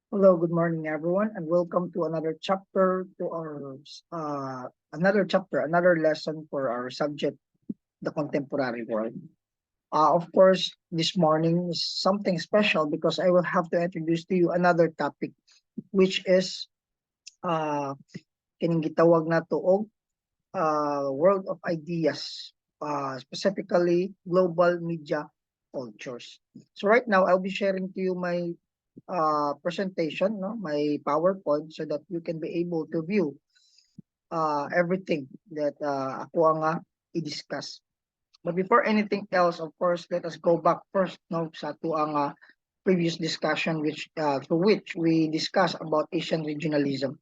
Hello, good morning, everyone, and welcome to another chapter, another lesson for our subject, the contemporary world. Of course, this morning is something special because I will have to introduce to you another topic, which is uh, kining gitawag na to og world of ideas, specifically global media cultures. So right now, I'll be sharing to you my presentation, no, my PowerPoint, so that you can be able to view everything that ako ang i-discuss. But before anything else, of course, let us go back first, no, sa ato ang previous discussion through which we discussed about Asian regionalism.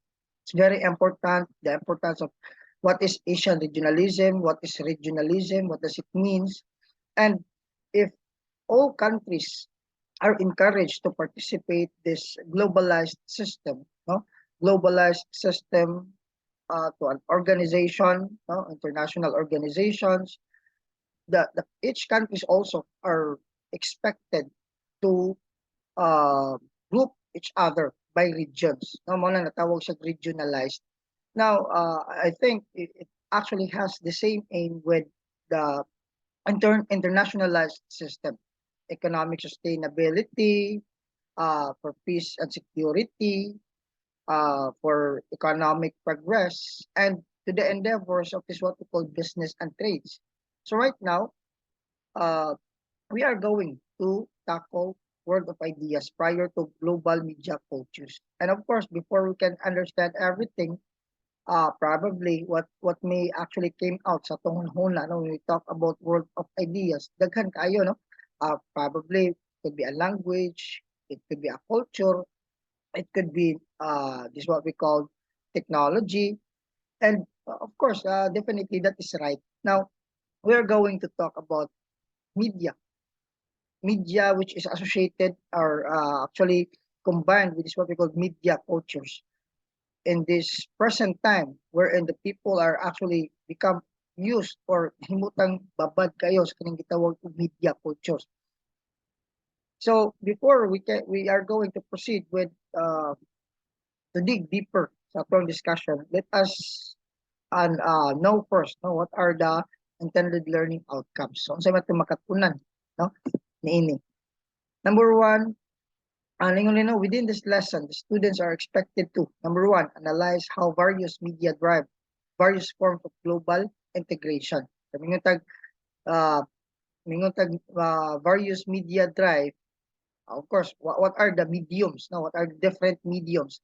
It's very important, the importance of what is Asian regionalism, what is regionalism, what does it means, and if all countries are encouraged to participate this globalized system, no? Globalized system to an organization, no? International organizations. Each countries also are expected to uh, group each other by regions. No, mo na natawag siya regionalized. Now, I think it actually has the same aim with the internationalized system, economic sustainability, for peace and security, for economic progress, and to the endeavors of this what we call business and trades. So right now, uh, we are going to tackle world of ideas prior to global media cultures. And of course, before we can understand everything, probably what may actually came out sa tunghon-hona no, when we talk about world of ideas, daghan kayo, no? Probably could be a language, it could be a culture, it could be this what we call technology, and of course, definitely that is right. Now we're going to talk about media, media which is associated or actually combined with this what we call media cultures in this present time wherein the people are actually become used or himutang babad kayo sa kaning gitawag og media cultures. So before we are going to proceed with to dig deeper sa atong discussion, let us know first no what are the intended learning outcomes. So unsay man itong makatunan no niini. Number one, lingon within this lesson, the students are expected to number one, analyze how various media drive various forms of global integration. So uh, various media drive. Of course, what are the mediums? No, what are the different mediums?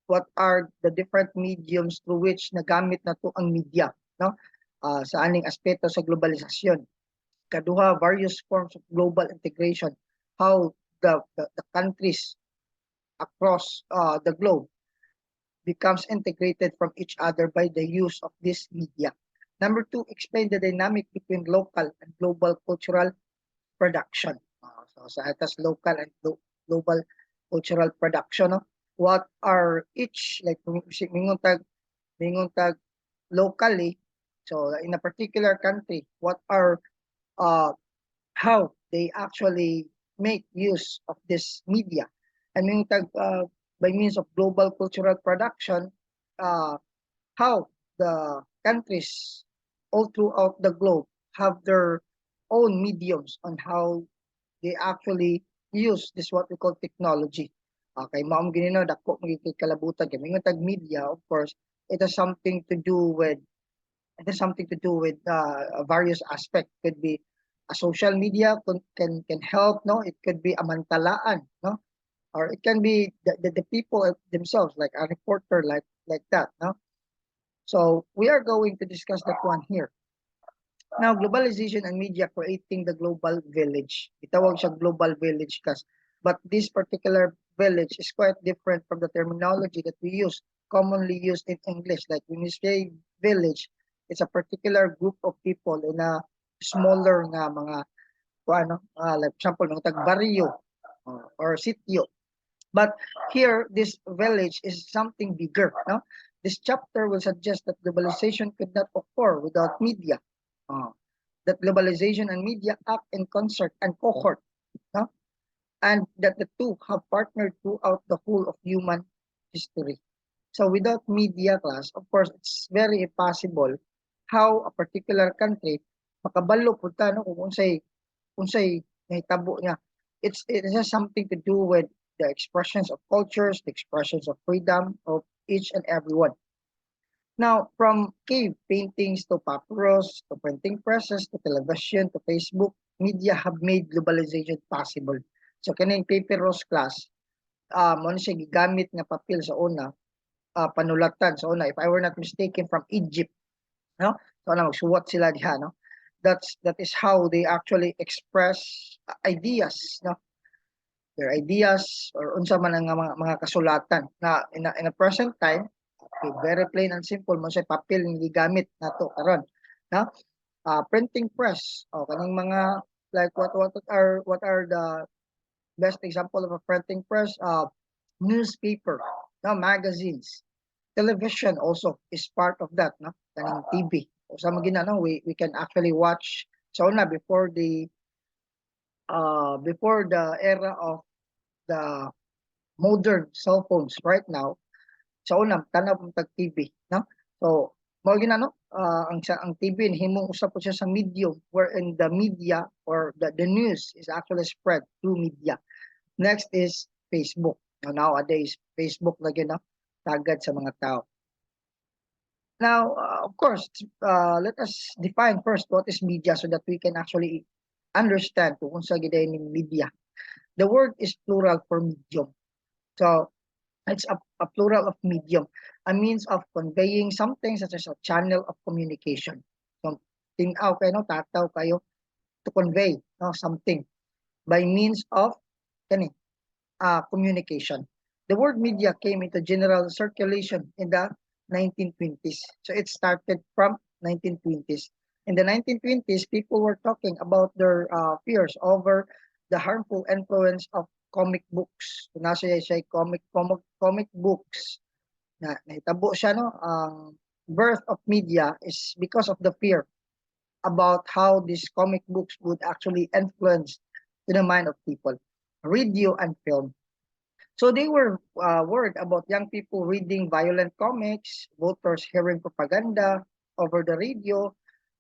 What are the different mediums through which nagamit na to ang media, no? Sa aning aspeto sa globalisasyon. Kaduha, various forms of global integration. How the countries across the globe becomes integrated from each other by the use of this media. Number two, explain the dynamic between local and global cultural production. So sa atas local and global cultural production, no? What are each like mingon tag locally, so in a particular country, what are uh how they actually make use of this media, and mingon tag by means of global cultural production, uh how the countries all throughout the globe have their own mediums on how they actually use this what we call technology. Okay, maom ginino dako magiging kalabutan kay mingon tag media, of course, it has something to do with various aspect. Could be a social media can help, no? It could be a mantalaan, no? Or it can be the people themselves, like a reporter, like that, no? So we are going to discuss that one here. Now, globalization and media creating the global village. Itawag siya global village kas. But this particular village is quite different from the terminology that we use, commonly used in English. Like when you say village, it's a particular group of people in a smaller nga mga like example ng tag barrio or sitio. But here, this village is something bigger. No? This chapter will suggest that globalization could not occur without media. Uh, that globalization and media act in concert and cohort. No? and that the two have partnered throughout the whole of human history. So without media class, of course, it's very impossible how a particular country makabalo punta no kung unsay nahitabo niya. It has something to do with the expressions of cultures, the expressions of freedom of each and every one. Now, from cave paintings to papyrus to printing presses to television to Facebook, media have made globalization possible. So kaning papyrus class, mo siya gigamit nga papel sa una, panulatan sa una, if I were not mistaken, from Egypt, no? So magsuwat sila diha, no? That is how they actually express ideas, no? Their ideas or unsa man ang mga kasulatan na in a present time, okay, very plain and simple mo say papel nga gigamit nato karon, no? Printing press o kaning mga like what are the best example of a printing press, newspaper, no, magazines, television also is part of that, no, kaning TV o sa mga no, we can actually watch so na before the era of the modern cell phones right now. Sa una tanaw mo tag TV, no? So mao no, ang TV himong usa po siya sa medium wherein the media or the news is actually spread through media. Next is Facebook. Nowadays Facebook lagi no tagad sa mga tao. Now, of course, let us define first what is media so that we can actually understand kung unsa gid ni media. The word is plural for medium. So it's a plural of medium, a means of conveying something such as a channel of communication. So, tinaw kayo, no? Tataw kayo to convey no, something by means of communication. The word media came into general circulation in the 1920s. So it started from 1920s. In the 1920s, people were talking about their fears over the harmful influence of comic books. Nasa siya comic books na nahitabo siya no ang birth of media is because of the fear about how these comic books would actually influence to the mind of people. Radio and film. So they were worried about young people reading violent comics, voters hearing propaganda over the radio,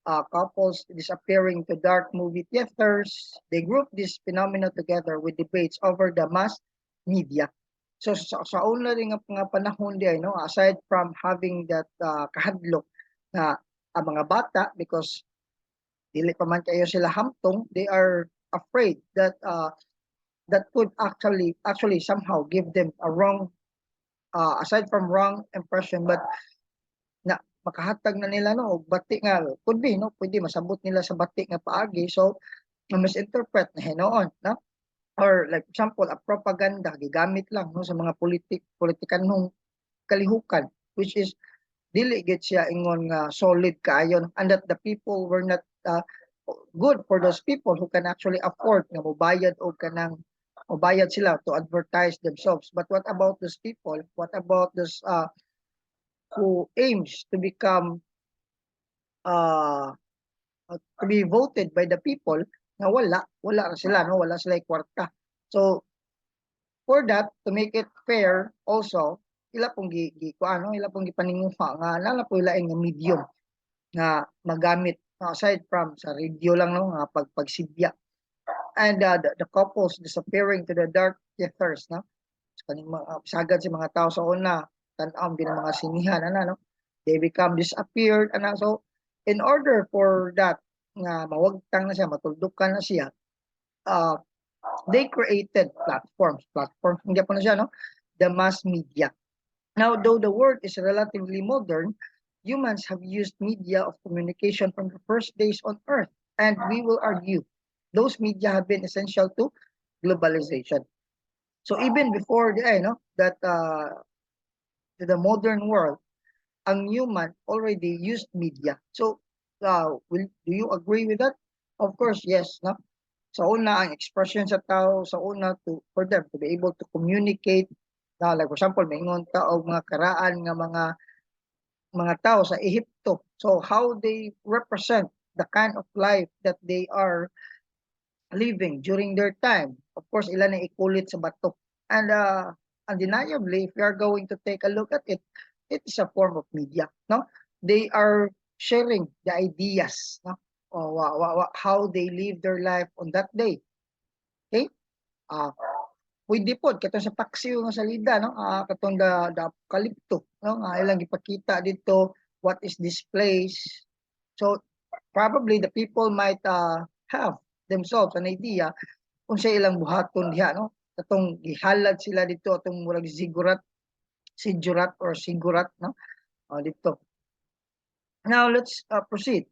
couples disappearing to dark movie theaters. They grouped this phenomena together with debates over the mass media. So sa una rin nga panahon di no, aside from having that kahadlok na ang mga bata because dili pa man kayo sila hamtong, they are afraid that that could actually somehow give them a wrong aside from wrong impression but na makahatag na nila no og bati nga could be no pwede masabot nila sa bati nga paagi so misinterpret na hinoon no or like example a propaganda gigamit lang no sa mga politikanhong kalihukan which is dili gid siya ingon nga solid kaayo and that the people were not good for those people who can actually afford nga mobayad og kanang mobayad sila to advertise themselves. But what about those people? What about those who aims to become to be voted by the people na wala na sila no wala sila kwarta. So for that to make it fair also ila pong ila pong gipaninguha nga nala po ilaing nga medium nga magamit aside from sa radio lang no nga pagsidya and the couples disappearing to the dark theaters no so, kaning sagad si mga tao sa una tan-aw din mga sinihan no they become disappeared so in order for that nga mawagtang na siya matuldukan na siya they created platforms hindi pa na siya no the mass media. Now though the word is relatively modern, humans have used media of communication from the first days on earth and we will argue those media have been essential to globalization. So even before that the modern world, ang human already used media. So do you agree with that? Of course, yes, no? Sa una ang expression sa tao sa una for them to be able to communicate like for example maingon ta og mga karaan nga mga tao sa Ehipto. So how they represent the kind of life that they are living during their time. Of course, ilan ay ikulit sa bato. And undeniably, if we are going to take a look at it, it is a form of media. No, they are sharing the ideas, no, o how they live their life on that day. Okay, pwede pod katong sa paksiw nga salida, no, katong the apocalypto, no, ilang ipakita dito what is this place. So probably the people might have themselves an idea kung sa ilang buhaton diha, no, katong gihalad sila dito atong murag sigurat or sigurat, no, dito. Now let's proceed.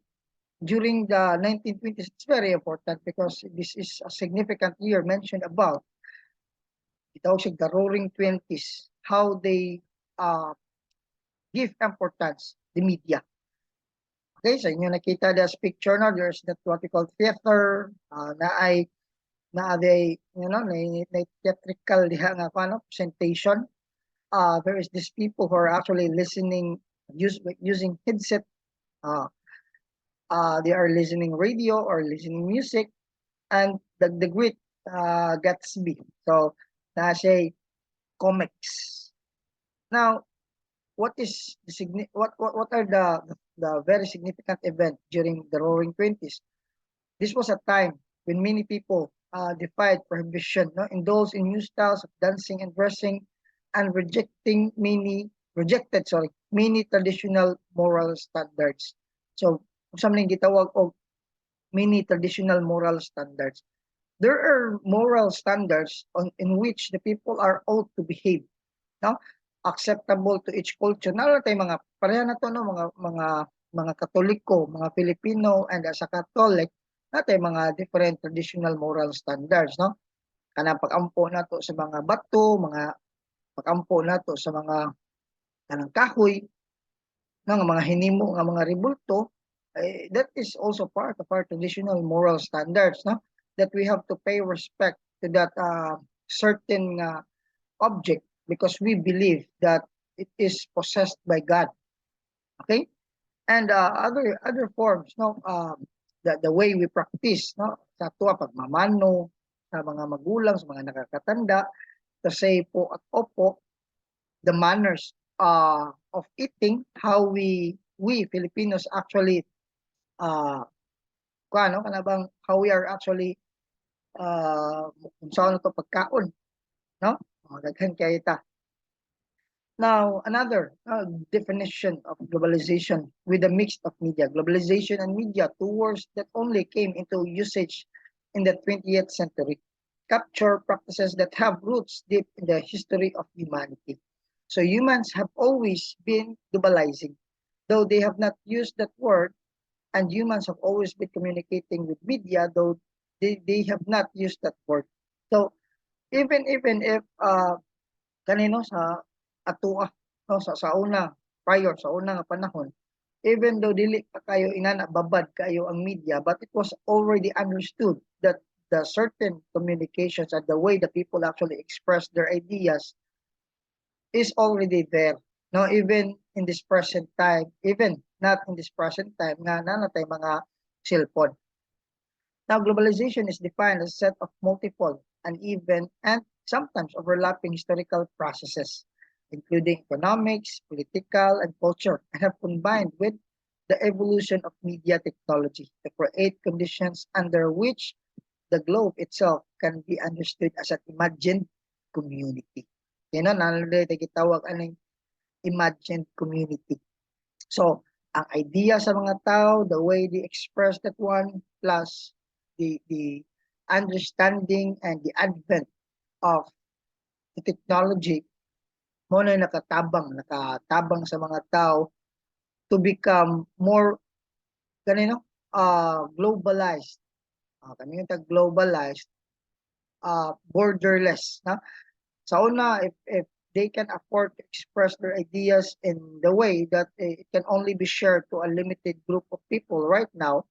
During the 1920s, it's very important because this is a significant year mentioned above. Gitawag siya the Roaring Twenties, how they uh, give importance the media. Okay, sa inyo nakita this picture now, there's that what we call theater, na they, you know, na theatrical diha nga ano, presentation. There is these people who are actually listening, using headset. Uh, they are listening radio or listening music, and the great Gatsby. So, na siya comics. Now, what are the very significant event during the Roaring Twenties? This was a time when many people defied prohibition, no, indulged in new styles of dancing and dressing, and rejected many traditional moral standards. So, kung sa mga gitawag og many traditional moral standards, there are moral standards in which the people are ought to behave, no, acceptable to each culture. Naroon tayo mga pareha na to, no, mga Katoliko, mga Filipino, and as a Catholic, natay mga different traditional moral standards, no, kanang pag-ampo nato sa mga bato, mga pag-ampo nato sa mga kanang kahoy, no, nga mga hinimo nga mga rebulto, that is also part of our traditional moral standards, no, that we have to pay respect to that certain object because we believe that it is possessed by God. Okay, and other forms, no, the way we practice, no, sa tuwa pagmamano sa mga magulang, sa mga nakakatanda, to say po at opo, the manners of eating, how we Filipinos actually ano kanabang how we are actually kung saan to pagkaon, no, daghan kay ta. Now, another definition of globalization with a mix of media. Globalization and media, two words that only came into usage in the 20th century, capture practices that have roots deep in the history of humanity. So humans have always been globalizing, though they have not used that word, and humans have always been communicating with media, though they have not used that word. So even if kanino sa atua, no, sa una prior sa una nga panahon, even though dili pa kayo inana babad kayo ang media, but it was already understood that the certain communications and the way the people actually express their ideas is already there, no, even in this present time, even not in this present time nga nanatay mga cellphone. Now, globalization is defined as a set of multiple, uneven, and sometimes overlapping historical processes, including economics, political, and culture, and have combined with the evolution of media technology to create conditions under which the globe itself can be understood as an imagined community. You know, nalala tayo gitawag aning imagined community. So, ang idea sa mga tao, the way they express that one, plus the understanding and the advent of the technology, mo na nakatabang sa mga tao to become more kanino globalized. Kami yung globalized, borderless, na sa una, if they can afford to express their ideas in the way that it can only be shared to a limited group of people right now,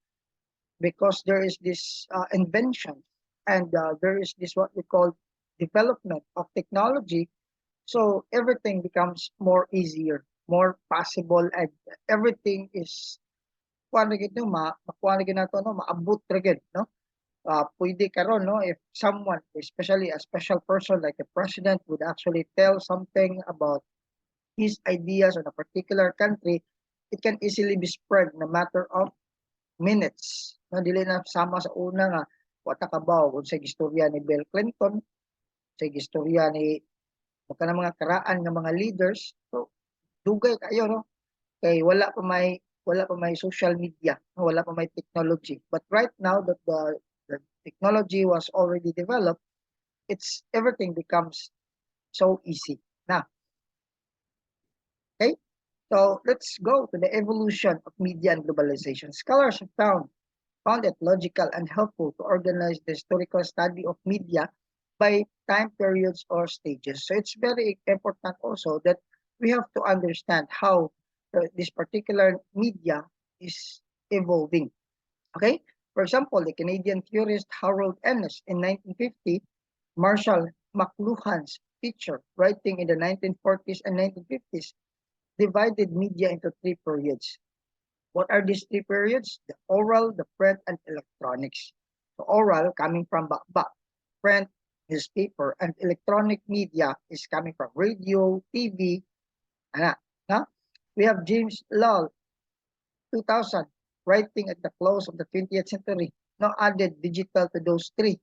because there is this invention, and there is this what we call development of technology. So everything becomes more easier, more possible, and everything is kuan na gid no maabot ra gid, no, pwede karon, no, if someone, especially a special person like the president, would actually tell something about his ideas on a particular country, it can easily be spread in a matter of minutes. No, dili na sama sa una nga wata kabaw kung sa istorya ni Bill Clinton, sa istorya ni mga mga karaan ng mga leaders. So dugay kayo, no, kay wala pa may social media, no? Wala pa may technology. But right now that the technology was already developed, it's everything becomes so easy na. Okay, so let's go to the evolution of media and globalization. Scholars have found it logical and helpful to organize the historical study of media by time periods or stages. So it's very important also that we have to understand how this particular media is evolving. Okay? For example, the Canadian theorist Harold Ennis in 1950, Marshall McLuhan's teacher writing in the 1940s and 1950s divided media into three periods. What are these three periods? The oral, the print, and electronics. So oral coming from bakbak, print, newspaper, and electronic media is coming from radio, TV, and na. We have James Lowell, 2000, writing at the close of the 20th century, no added digital to those three.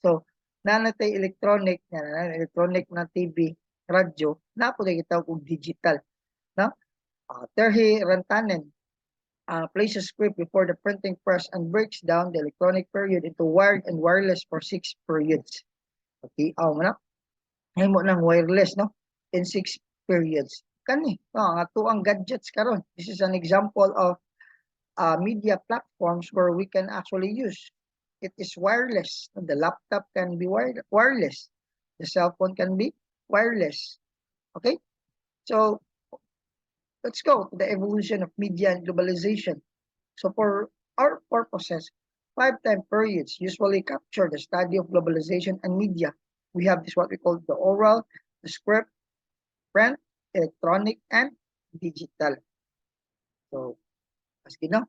So, nanatay electronic na TV, radyo, na po kita og digital. No? Terhi Rantanen, places script before the printing press and breaks down the electronic period into wired and wireless for 6 periods. Okay, mo na. Ngayon mo ng wireless, no? In 6 periods. Kani, ang ato ang gadgets karon. This is an example of media platforms where we can actually use. It is wireless. The laptop can be wireless. The cell phone can be wireless. Okay? So, let's go to the evolution of media and globalization. So for our purposes, 5 time periods usually capture the study of globalization and media. We have this what we call the oral, the script, print, electronic, and digital. So, as you know,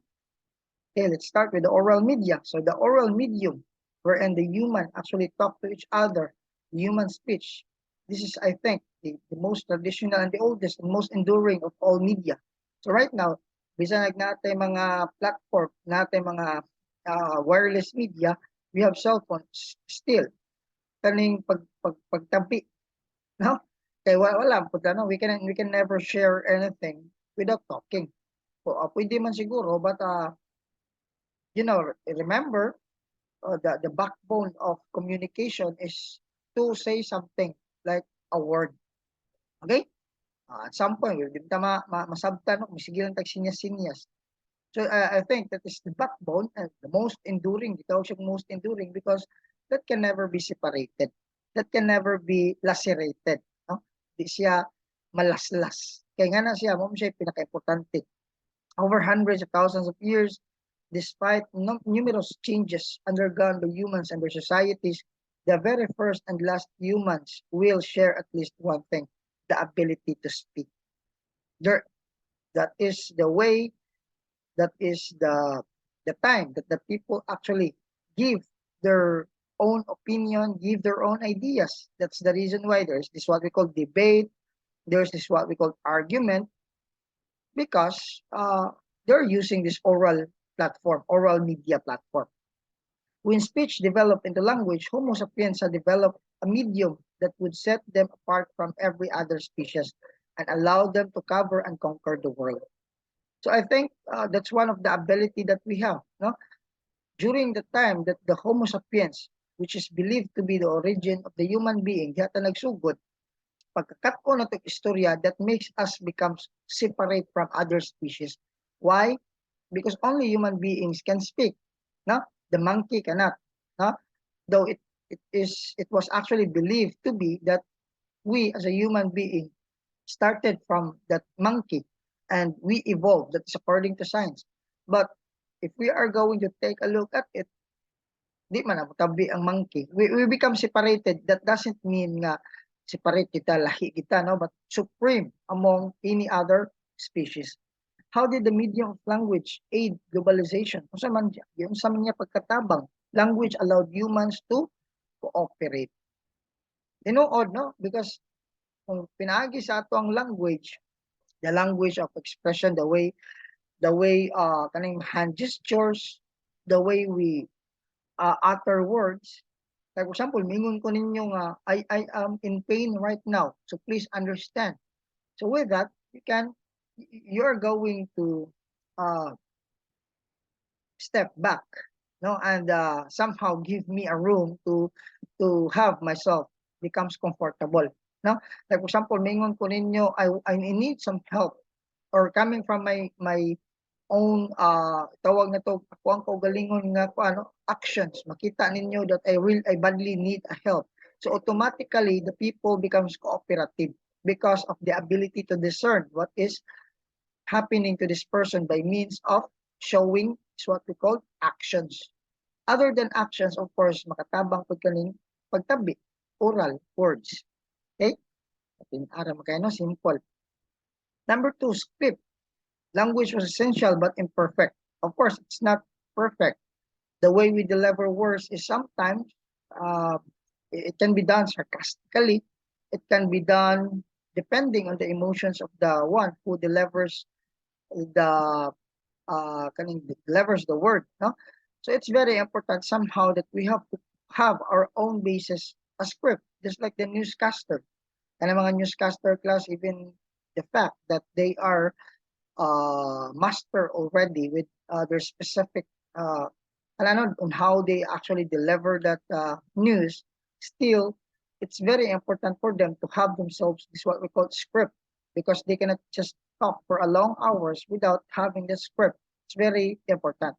okay, let's start with the oral media. So the oral medium, wherein the human actually talk to each other, human speech. This is, I think, the most traditional and the oldest and most enduring of all media. So right now, bisan natin mga platform, natin mga wireless media, we have cell phones still. Kaning pagtampi, no? Kaya wala po no? We can never share anything without talking. So, pwede man siguro, but remember, the backbone of communication is to say something like a word. Okay? At some point, di ba masabtan, masigilan tag sinyas-sinyas. So I think that is the backbone and the most enduring, ito siya most enduring because that can never be separated. That can never be lacerated. No? Di siya malaslas. Kaya nga na siya, mo siya pinaka-importante. Over hundreds of thousands of years, despite numerous changes undergone by humans and their societies, the very first and last humans will share at least one thing, the ability to speak. That is the way, that is the time that the people actually give their own opinion, give their own ideas. That's the reason why there's this what we call debate, there's this what we call argument, because they're using this oral platform, oral media platform. When speech developed into language, Homo sapiens had developed a medium that would set them apart from every other species and allow them to cover and conquer the world. So I think that's one of the ability that we have. No? During the time that the Homo sapiens, which is believed to be the origin of the human being, yata nagsugod, pagkakat-o na itong istorya that makes us become separate from other species. Why? Because only human beings can speak. No? The monkey cannot. No? Though it was actually believed to be that we as a human being started from that monkey and we evolved. That's according to science. But if we are going to take a look at it, di man na tabi ang monkey. We become separated. That doesn't mean nga separate kita, lahi kita, no? But supreme among any other species. How did the medium of language aid globalization? Kung sa man niya pagkatabang, Language allowed humans to cooperate. Tinuod, no? Because kung pinaagi sa ato ang language, the language of expression, the way kaning hand gestures, the way we utter words. Like for example, mingon ko ninyo nga, I am in pain right now, so please understand. So with that, you're going to uh, step back, no, and somehow give me a room to have myself becomes comfortable, no. Like for example, mingon ko ninyo, I need some help, or coming from my own tawag na to, ako ang kaugalingon nga ko ano actions, makita ninyo that I badly need a help. So automatically the people becomes cooperative because of the ability to discern what is happening to this person by means of showing is what we call actions. Other than actions, of course, makatabang pag kaning pagtabi, oral words. Okay? Ara makaya simple. Number two, script. Language was essential but imperfect. Of course, it's not perfect. The way we deliver words is sometimes uh, it can be done sarcastically. It can be done depending on the emotions of the one who delivers the delivers the word. No, so it's very important somehow that we have to have our own basis, a script, just like the newscaster. And mga newscaster class, even the fact that they are master already with their specific uh, on how they actually deliver that news, still it's very important for them to have themselves this what we call script, because they cannot just talk for a long hours without having the script. It's very important.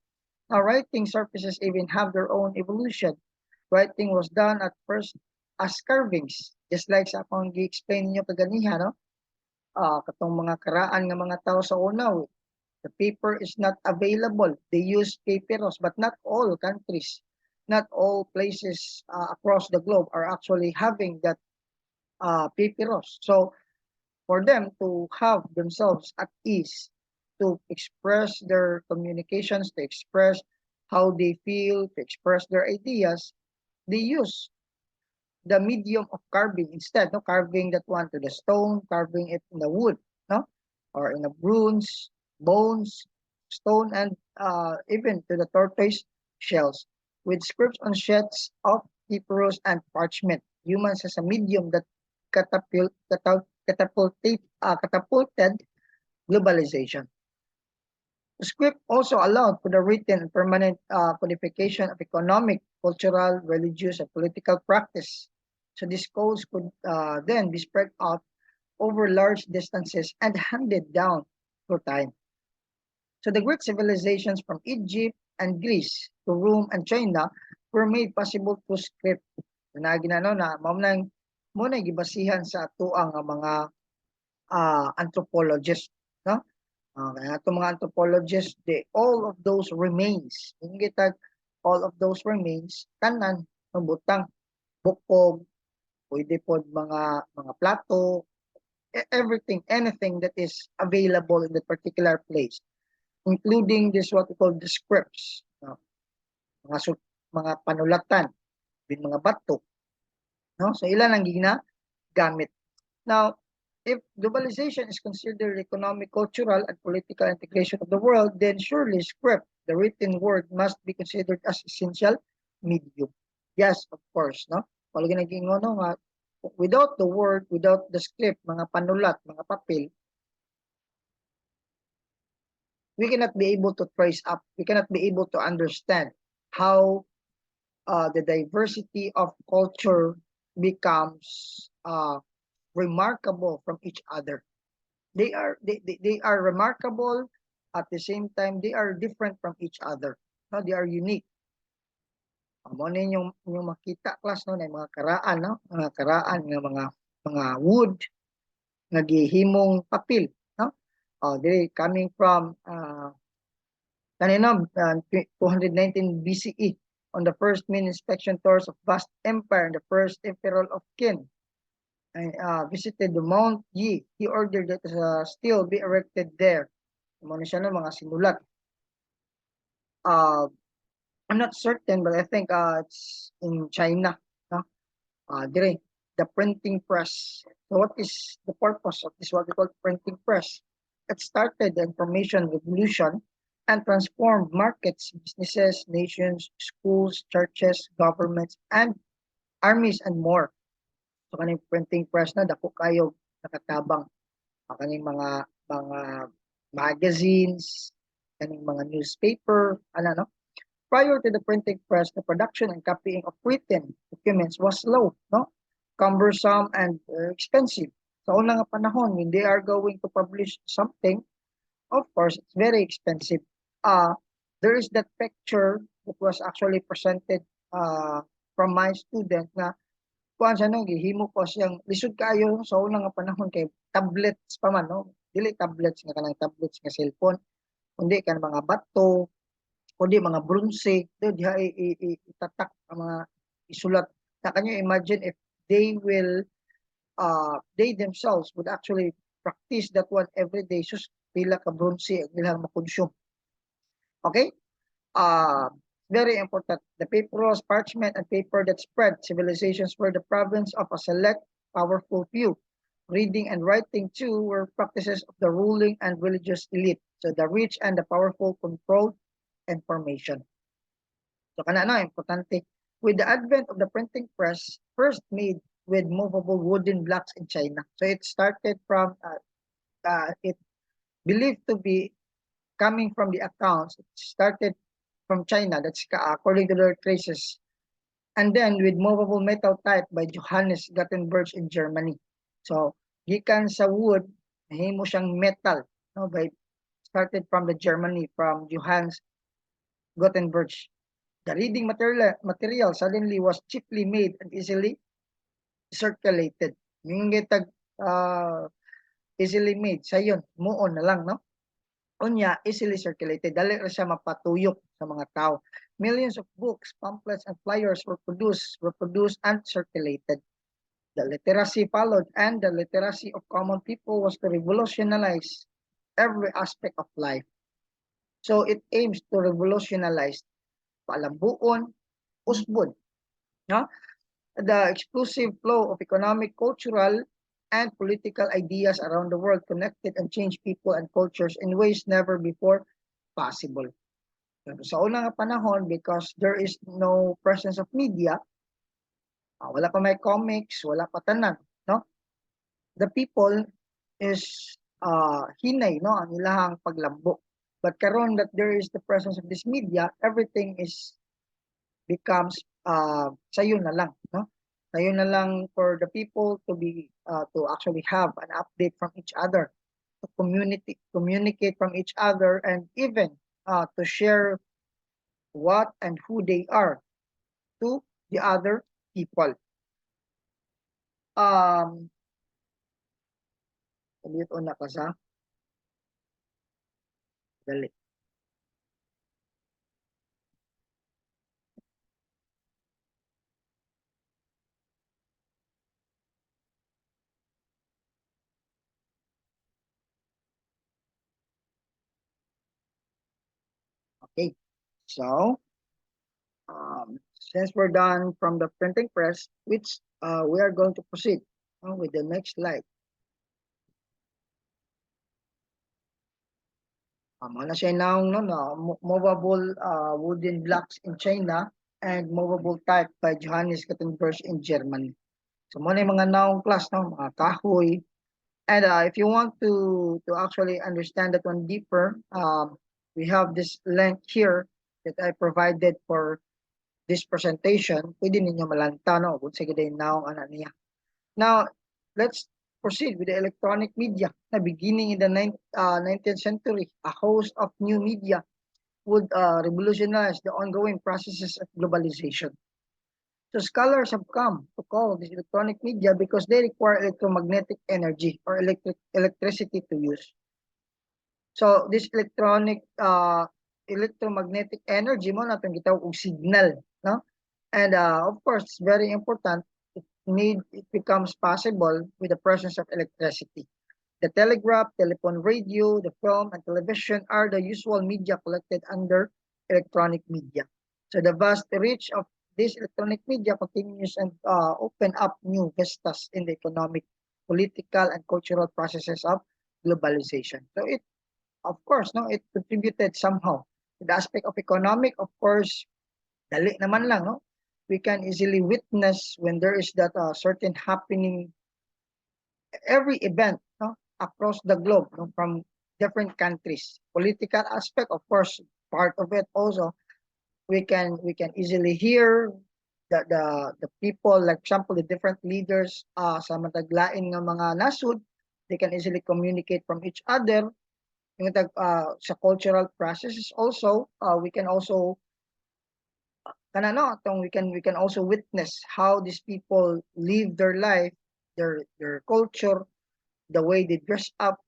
Now writing surfaces even have their own evolution. Writing was done at first as carvings, just like sa akong gi-explain niyo kaganiha, no? Katong mga karaan nga mga tao sa una, the paper is not available. They use papyrus, but not all countries, not all places across the globe are actually having that papyrus. So for them to have themselves at ease to express their communications, to express how they feel, to express their ideas, they use the medium of carving instead, no, carving that one to the stone, carving it in the wood, no, or in the bronze, bones, stone, and even to the tortoise shells, with scripts on sheets of papyrus and parchment. Humans as a medium that catapulted globalization. The script also allowed for the written and permanent codification of economic, cultural, religious, and political practice. So these codes could then be spread out over large distances and handed down through time. So the Greek civilizations from Egypt and Greece to Rome and China were made possible through script. Na ginano na muna gibasihan sa ato ang mga anthropologists, no? Kaya itong mga anthropologists, all of those remains, yung gitag, all of those remains, tanan, mabutang, bukog, pwede po mga plato, everything, anything that is available in that particular place, including this what we call the scripts, no? mga panulatan, mga bato, no? So ilan ang ginagamit. Now, if globalization is considered economic, cultural, and political integration of the world, then surely script, the written word, must be considered as essential medium. Yes, of course, no? Palagi naging nga, without the word, without the script, mga panulat, mga papel, we cannot be able to trace up, we cannot be able to understand how the diversity of culture becomes remarkable from each other. They are remarkable, at the same time they are different from each other. No, they are unique. Amo ni yung makita class no na mga karaan, no, mga karaan nga mga wood nga gihimong papel, no. They coming from kanina 219 BCE on the first main inspection tours of vast empire and the first emperor of Qin and visited the Mount Yi. He ordered that still be erected there. Muna siya ng mga sinulat. I'm not certain, but I think it's in China. No? Dire, the printing press. So what is the purpose of this what we call printing press? It started the information revolution and transformed markets, businesses, nations, schools, churches, governments, and armies and more. So kaning printing press na dako kayo nakatabang kaning mga magazines, kaning mga newspaper, ano no? Prior to the printing press, the production and copying of written documents was slow, no? Cumbersome and expensive. Sa unang panahon, when they are going to publish something, of course, it's very expensive. Uh, there is that picture that was actually presented from my student na kuan siya no gihimo ko siyang lisod kaayo sa unang panahon kay tablets pa man no dili tablets nga kanang tablets nga cellphone kundi kan mga bato kundi mga bronze do diha itatak ang mga isulat na kanyo imagine if they will they themselves would actually practice that one every day sus pila ka bronze ang ilang makonsume. Okay, uh, very important. The papyrus, parchment, and paper that spread civilizations were the province of a select, powerful few. Reading and writing, too, were practices of the ruling and religious elite. So the rich and the powerful controlled information. So kanana, importante. With the advent of the printing press, first made with movable wooden blocks in China. So it started from, it believed to be coming from the accounts, it started from China, that's according to their traces. And then with movable metal type by Johannes Gutenberg in Germany. So, gikan sa wood, nahimo siyang metal, no, by started from the Germany, from Johannes Gutenberg. The reading material suddenly was cheaply made and easily circulated. Yung gitag easily made, sayon, muon na lang, no? Unya, easily circulated. Dali ra siya mapatuyok sa mga tao. Millions of books, pamphlets, and flyers were produced and circulated. The literacy followed, and the literacy of common people was to revolutionize every aspect of life. So it aims to revolutionize palambuon, usbod, no? The explosive flow of economic, cultural, and political ideas around the world connected and changed people and cultures in ways never before possible. Sa unang panahon, because there is no presence of media, wala pa may comics, wala pa tanan, no? The people is hinay, no, ang ilahang paglambo. But karon that there is the presence of this media, everything is becomes sayo na lang, no? Sayo na lang for the people to be to actually have an update from each other, to communicate from each other, and even to share what and who they are to the other people. Um, ulit una ka sa dali. Okay, so since we're done from the printing press, which we are going to proceed with the next slide. Ano siya now no, movable wooden blocks in China and movable type by Johannes Gutenberg in Germany. So muna yung mga naong class, no, mga kahoy. And if you want to actually understand that one deeper, we have this link here that I provided for this presentation. Pwede ninyo malanta, no, kung sige din naong ano niya. Now, let's proceed with the electronic media. Na beginning in the 19th century, a host of new media would revolutionize the ongoing processes of globalization. So scholars have come to call this electronic media because they require electromagnetic energy or electricity to use. So this electromagnetic energy mo natin gitawag og signal, no? And of course, it's very important. It becomes possible with the presence of electricity. The telegraph, telephone, radio, the film, and television are the usual media collected under electronic media. So the vast reach of this electronic media continues and open up new vistas in the economic, political, and cultural processes of globalization. So it, of course, no, it contributed somehow to the aspect of economic. Of course, dali naman lang, no. We can easily witness when there is that certain happening, every event, no, across the globe, no, from different countries. Political aspect, of course, part of it also. We can easily hear the people, like example, the different leaders sa mataglain ng mga nasud, they can easily communicate from each other. Yung sa cultural processes also, we can also we can also witness how these people live their life, their culture, the way they dress up,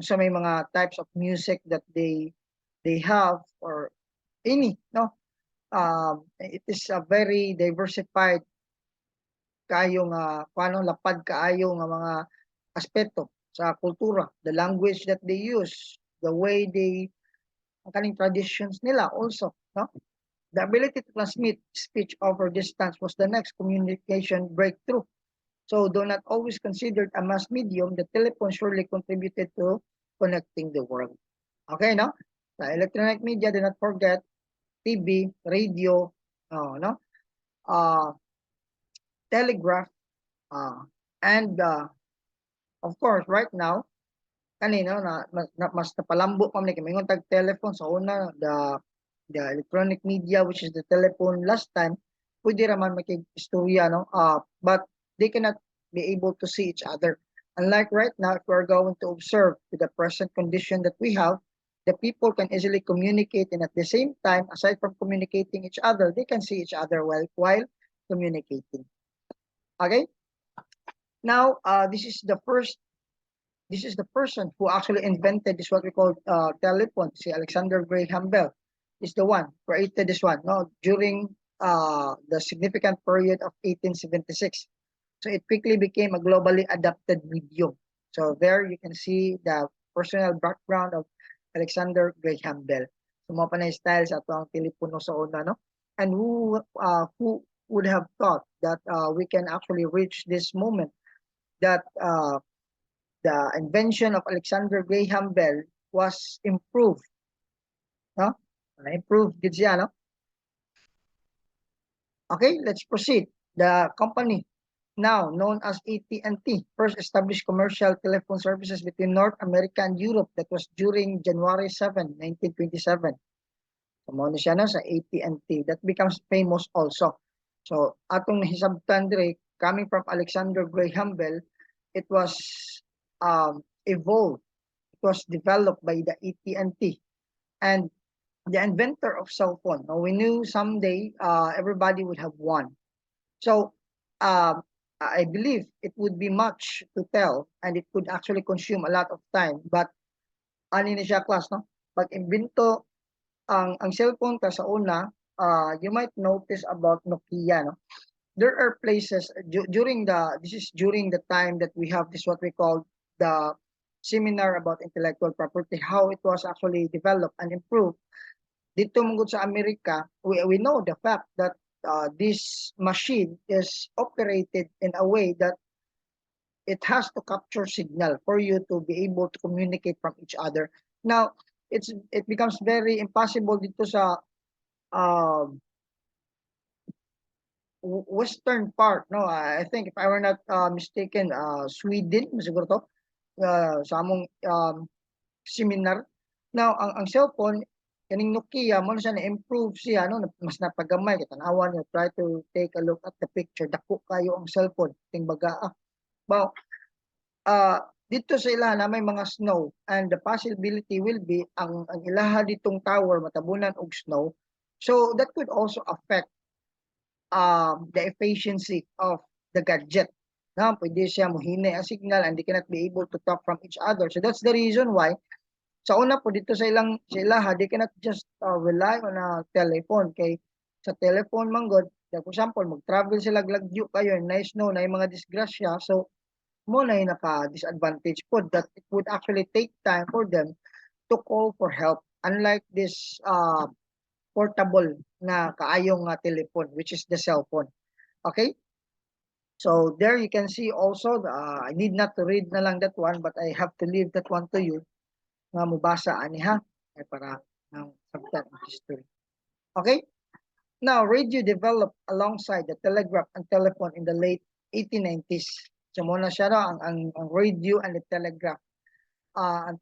sa may mga types of music that they have, or any, no. It is a very diversified kaayo nga paano lapad kaayo nga mga aspeto sa kultura, the language that they use, the way they, ang kaning traditions nila also, no. The ability to transmit speech over distance was the next communication breakthrough. So though not always considered a mass medium, the telephone surely contributed to connecting the world. Okay, no? Sa electronic media, do not forget TV, radio, no? Uh, telegraph, uh, and of course, right now, kanina mas napalambo pa man kay mingon tag telephone sa una, the electronic media, which is the telephone last time, pwede raman makig-istorya, no, but they cannot be able to see each other. Unlike right now, if we're going to observe to the present condition that we have, the people can easily communicate, and at the same time, aside from communicating each other, they can see each other while communicating. Okay, now this is the person who actually invented this, what we call telephone. See, Alexander Graham Bell is the one created this one, no, during the significant period of 1876. So it quickly became a globally adapted medium. So there you can see the personal background of Alexander Graham Bell. So mo pa na style sa atong telepono sa una, no? And who would have thought that we can actually reach this moment that the invention of Alexander Graham Bell was improved, no? Improved gid siya, no? Okay, let's proceed. The company now known as AT&T first established commercial telephone services between North America and Europe. That was during January 7, 1927. So mo ni siya, no, sa AT&T. That becomes famous also. So atong nahisabtan dire, coming from Alexander Graham Bell, it was evolved. It was developed by the AT&T and the inventor of cell phone. Now, we knew someday everybody would have one. So I believe it would be much to tell, and it could actually consume a lot of time. But ano ni siya, class, no? Pag imbento ang cellphone ka sa una, you might notice about Nokia, no? There are places during the time that we have this, what we call the seminar about intellectual property, how it was actually developed and improved. Dito mungod sa Amerika, we know the fact that this machine is operated in a way that it has to capture signal for you to be able to communicate from each other. Now, it becomes very impossible dito sa uh, western part, no. I think if I were not mistaken, Sweden siguro to, sa among seminar. Now, ang cellphone kaning Nokia mo na siya na-improve siya, no, mas napagamay kita tanawan niyo, try to take a look at the picture, dako kayo ang cellphone ting baga. Wow. Dito sa ilaha na may mga snow, and the possibility will be ang ilaha ditong tower matabunan og snow, so that could also affect the efficiency of the gadget. Na pwede siya mohine ang signal and they cannot be able to talk from each other. So that's the reason why sa una po dito sa ilaha, they cannot just rely on a telephone. Kay sa telephone man god, for example, mag-travel sila lagyo kayo, nice no, na yung mga disgrasya, so mo na yung naka-disadvantage po that it would actually take time for them to call for help. Unlike this portable na kaayong telephone, which is the cell phone. Okay? So there you can see also, I need not to read na lang that one, but I have to leave that one to you. Nga mubasa ani ha, ay para ng subject of history. Okay? Now, radio developed alongside the telegraph and telephone in the late 1890s. So muna siya no, ang radio and the telegraph. Ang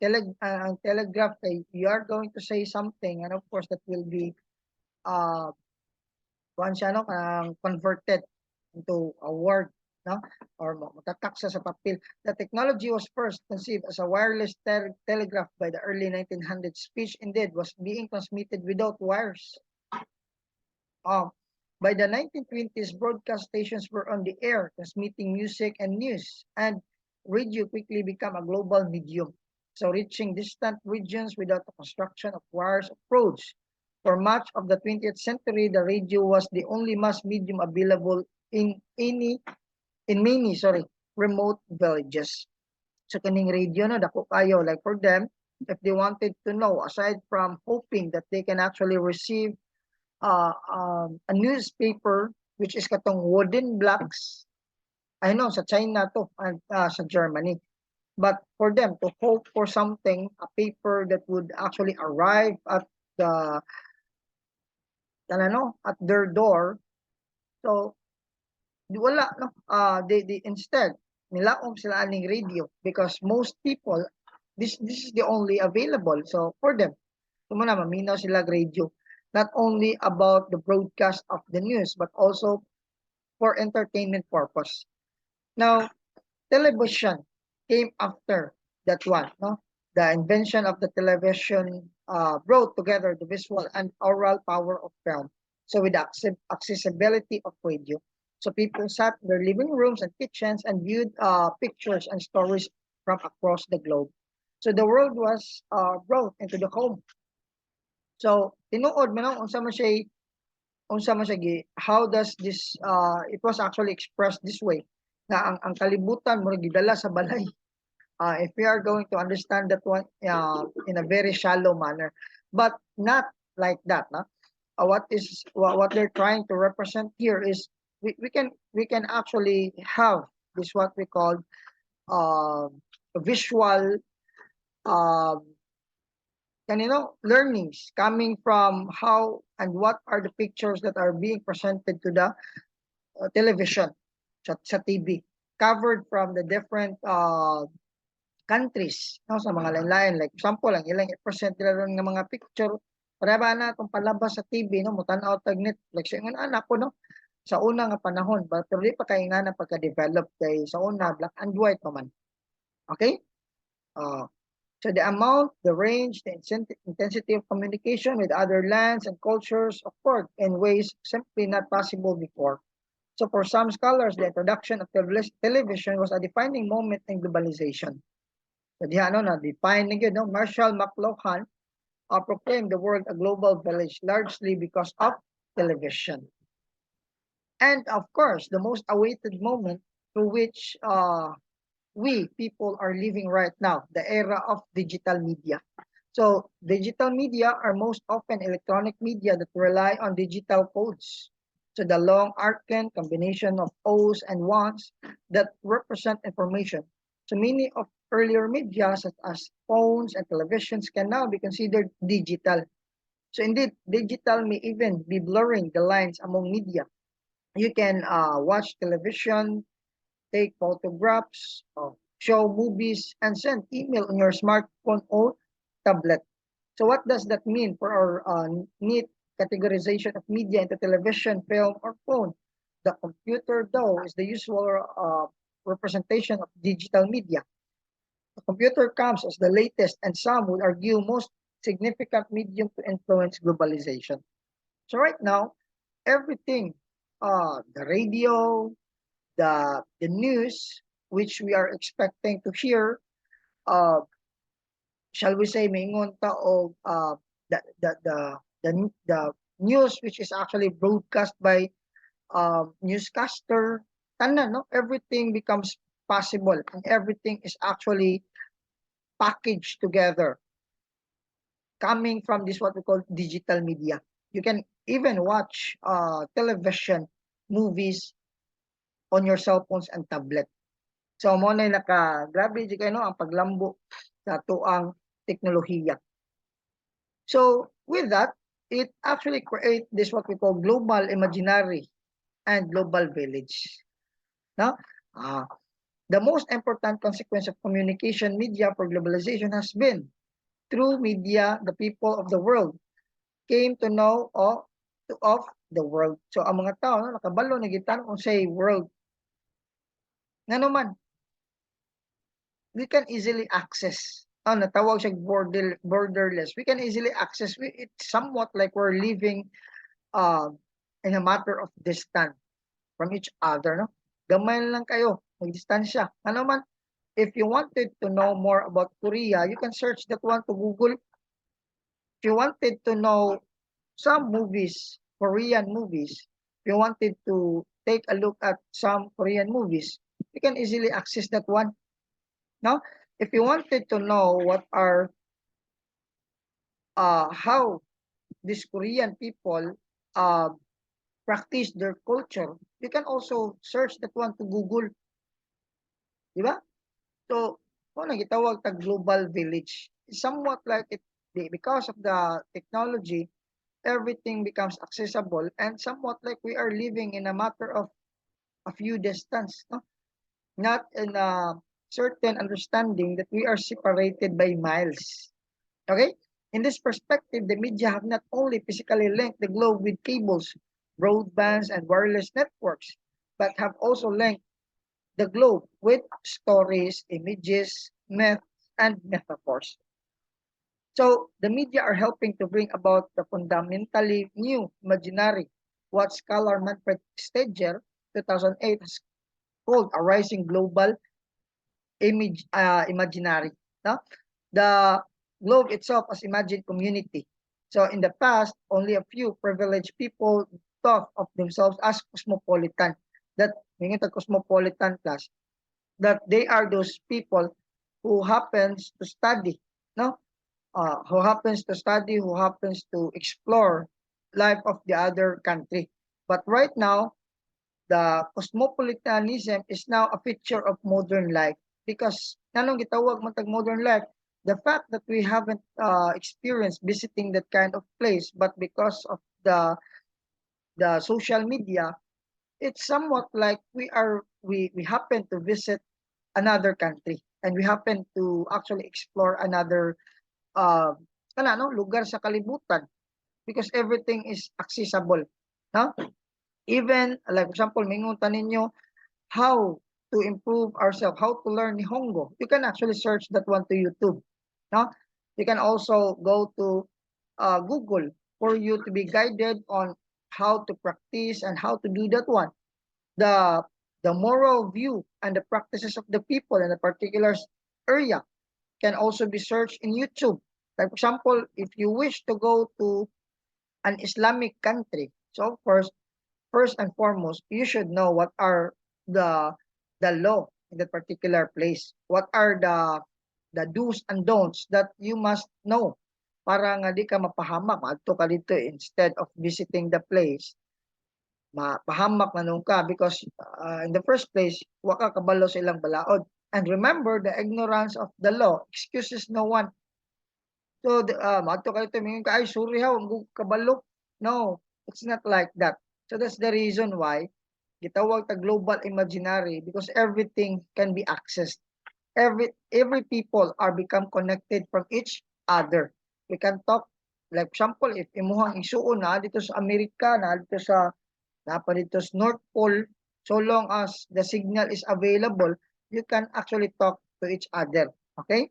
telegraph, you are going to say something, and of course that will be kuan siya no, converted into a word, no, or matatak sa papel. The technology was first conceived as a wireless telegraph by the early 1900s. Speech indeed was being transmitted without wires. By the 1920s, broadcast stations were on the air, transmitting music and news, and radio quickly became a global medium, so reaching distant regions without the construction of wires or roads. For much of the 20th century, the radio was the only mass medium available in many remote villages. So kaning radio no, dako kayo, like for them, if they wanted to know, aside from hoping that they can actually receive a newspaper, which is katong wooden blocks, I know sa China to and sa Germany, but for them to hope for something, a paper that would actually arrive at the at their door. So wala no, they instead nilaom sila aning radio, because most people, this is the only available. So for them, muna maminaw sila radio, not only about the broadcast of the news, but also for entertainment purpose. Now, television came after that one, no? The invention of the television brought together the visual and oral power of film. So with the accessibility of radio. So people sat in their living rooms and kitchens and viewed pictures and stories from across the globe. So the world was brought into the home. So tinuod man unsa man siya how does this it was actually expressed this way, na ang kalibutan mo gidala sa balay. If we are going to understand that one in a very shallow manner, but not like that, no? What they're trying to represent here is we can actually have this what we call visual um learnings coming from how and what are the pictures that are being presented to the television sa TV, covered from the different countries, no, sa mga lain-lain. Like example, ang ilang i-present nila ron nga mga picture, para ba na itong palabas sa TV, no, mutanaw tag Netflix. Yung anak ko, no, sa una nga panahon, but pero di pa kay nga na pagka-develop kay sa una, black and white naman. Okay? So the amount, the range, the intensity of communication with other lands and cultures occurred in ways simply not possible before. So for some scholars, the introduction of television was a defining moment in globalization. So diha na define na yun, no? Marshall McLuhan proclaimed the world a global village largely because of television. And of course, the most awaited moment through which we people are living right now, the era of digital media. So digital media are most often electronic media that rely on digital codes. So the long arcane combination of O's and ones that represent information. So many of earlier media such as phones and televisions can now be considered digital. So indeed, digital may even be blurring the lines among media. You can watch television, take photographs, show movies, and send email on your smartphone or tablet. So what does that mean for our neat categorization of media into television, film, or phone? The computer, though, is the usual representation of digital media. The computer comes as the latest and some would argue most significant medium to influence globalization. So right now, everything, the radio, the news, which we are expecting to hear, uh, shall we say, maingon ta o the news which is actually broadcast by newscaster, tanan, no? Everything becomes possible and everything is actually packaged together coming from this what we call digital media. You can even watch television, movies on your cell phones and tablet. So mo na grabe di kayo no ang paglambo sa tuang teknolohiya. So with that, it actually create this what we call global imaginary and global village. No? The most important consequence of communication media for globalization has been through media, the people of the world came to know of the world. So ang mga tao no, nakabalo na gitan kung say world. Ngano man, we can easily access. Natawag siya borderless. We can easily access. It's somewhat like we're living uh, in a matter of distance from each other. No? Gamay lang kayo, magdistansya. Ano man, if you wanted to know more about Korea, you can search that one to Google. If you wanted to know some movies, Korean movies, if you wanted to take a look at some Korean movies, you can easily access that one. Now, if you wanted to know what are how these Korean people uh, practice their culture, you can also search that one to Google, di ba? So, kung nagitawag tag global village, somewhat like it because of the technology, everything becomes accessible and somewhat like we are living in a matter of a few distance, no? Not in a certain understanding that we are separated by miles. Okay? In this perspective, the media have not only physically linked the globe with cables, broadbands, and wireless networks, but have also linked the globe with stories, images, myths, and metaphors. So the media are helping to bring about the fundamentally new imaginary, what scholar Manfred Steger 2008 has called a rising global imaginary. No? The globe itself as imagined community. So in the past, only a few privileged people thought of themselves as cosmopolitan. That meaning the cosmopolitan class, that they are those people who happens to study, no? Who happens to explore life of the other country. But right now, the cosmopolitanism is now a feature of modern life because nanong gitawag man tag modern life, the fact that we haven't experienced visiting that kind of place, but because of the social media, it's somewhat like we happen to visit another country and we happen to actually explore another uh, lugar sa kalibutan because everything is accessible, no? Even like for example, minguntan ninyo how to improve ourselves, how to learn Nihongo. You can actually search that one to YouTube, no? You can also go to Google for you to be guided on how to practice and how to do that one. The the moral view and the practices of the people in a particular area can also be searched in YouTube. Like for example, if you wish to go to an Islamic country, so of course, first and foremost, you should know what are the the law in that particular place. What are the do's and don'ts that you must know para nga di ka mapahamak. Adto ka dito instead of visiting the place, mapahamak na nung ka because in the first place, waka kabalo sa ilang balaod. And remember, the ignorance of the law excuses no one. So, madto kayo tumingin ka, ay, sorry ha, ang kabalo. No, it's not like that. So, that's the reason why gitawag ta global imaginary because everything can be accessed. Every people are become connected from each other. We can talk, like example, if imuhang isuon na dito sa Amerika, na dito sa dito sa North Pole, so long as the signal is available, you can actually talk to each other. Okay?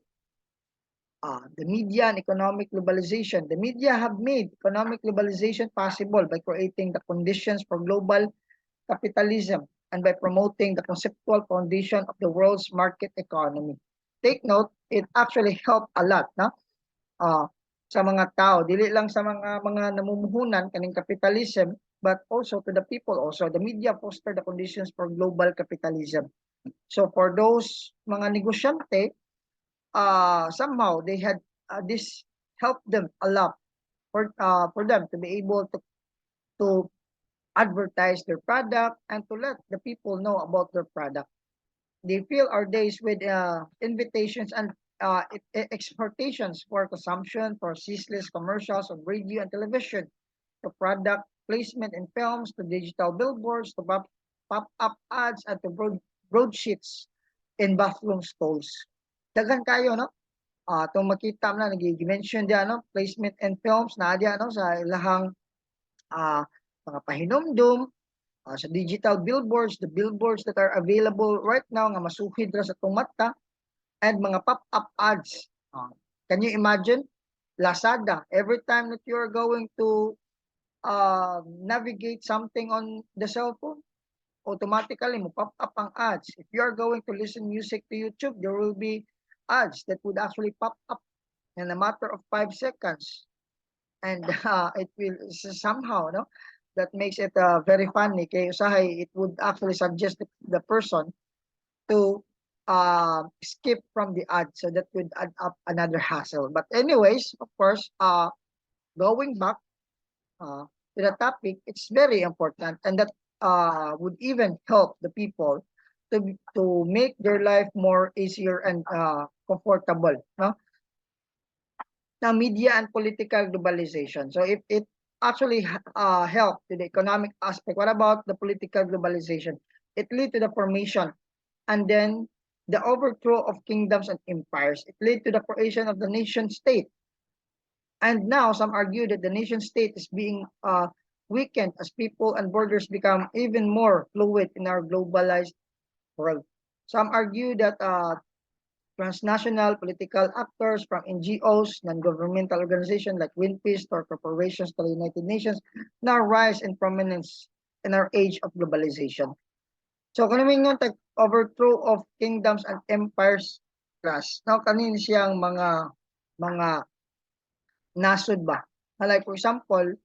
The media and economic globalization. The media have made economic globalization possible by creating the conditions for global capitalism and by promoting the conceptual foundation of the world's market economy. Take note, it actually helped a lot, no? Sa mga tao, dili lang sa mga namumuhunan kaning capitalism, but also to the people also. The media foster the conditions for global capitalism. So for those mga negosyante, somehow they had this helped them a lot for them to be able to advertise their product and to let the people know about their product. They fill our days with invitations and exhortations for consumption, for ceaseless commercials on radio and television, to product placement in films, to digital billboards, to pop-up ads, and to broadsheets in bathroom stalls. Daghan kayo, no? Itong makita mo na, nag-mention diyan, no? Placement in films na diyan, no? Sa ilahang mga pahinumdum, sa digital billboards, the billboards that are available right now nga masuhid ra sa itong mata, and mga pop-up ads. Can you imagine? Lazada, every time that you're going to navigate something on the cell phone, automatically mo pop up ang ads. If you are going to listen music to YouTube, there will be ads that would actually pop up in a matter of 5 seconds. And it will somehow, no, that makes it very funny. Kaya usahay, it would actually suggest the person to skip from the ad, so that would add up another hassle. But anyways, of course, going back to the topic, it's very important, and that would even help the people to make their life more easier and comfortable, no? Now, media and political globalization. So if it actually helped to the economic aspect, what about the political globalization? It led to the formation and then the overthrow of kingdoms and empires. It led to the creation of the nation state. And now some argue that the nation state is being weakened as people and borders become even more fluid in our globalized world. Some argue that transnational political actors from NGOs, non-governmental organizations like Greenpeace or corporations to the United Nations now rise in prominence in our age of globalization. So kaniming yung overthrow of kingdoms and empires class. Now kanin siyang mga nasod ba? Like for example,